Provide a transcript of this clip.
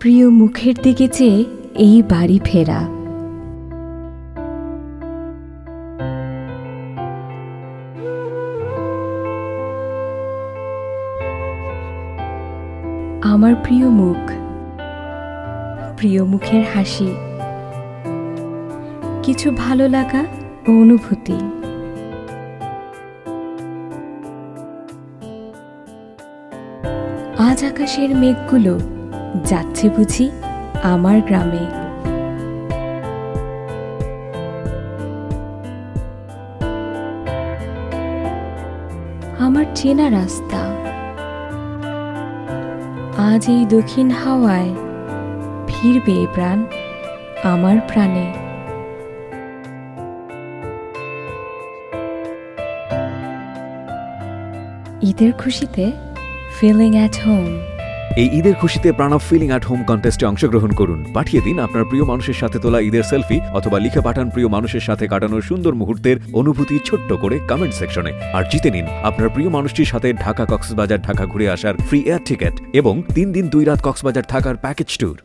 প্রিয় মুখের দিকে চেয়ে এই বাড়ি ফেরা। আমার প্রিয় মুখ, প্রিয় মুখের হাসি, কিছু ভালো লাগা ও অনুভূতি। আজ আকাশের মেঘগুলো যাচ্ছে বুঝি আমার গ্রামে। আমার চেনা রাস্তা আজ এই দক্ষিণ হাওয়ায় ফিরবে প্রাণ আমার প্রাণে। ঈদের খুশিতে ফিলিং অ্যাট হোম। এই ঈদের খুশিতে প্রাণব ফিলিং অ্যাট হোম কন্টেস্টে অংশগ্রহণ করুন। পাঠিয়ে দিন আপনার প্রিয় মানুষের সাথে তোলা ঈদের সেলফি, অথবা লিখে পাঠান প্রিয় মানুষের সাথে কাটানোর সুন্দর মুহূর্তের অনুভূতি ছোট্ট করে কমেন্ট সেকশনে। আর জিতে নিন আপনার প্রিয় মানুষটির সাথে ঢাকা কক্সবাজার ঢাকা ঘুরে আসার ফ্রি এয়ার টিকেট এবং 3 দিন 2 রাত কক্সবাজার থাকার প্যাকেজ ট্যুর।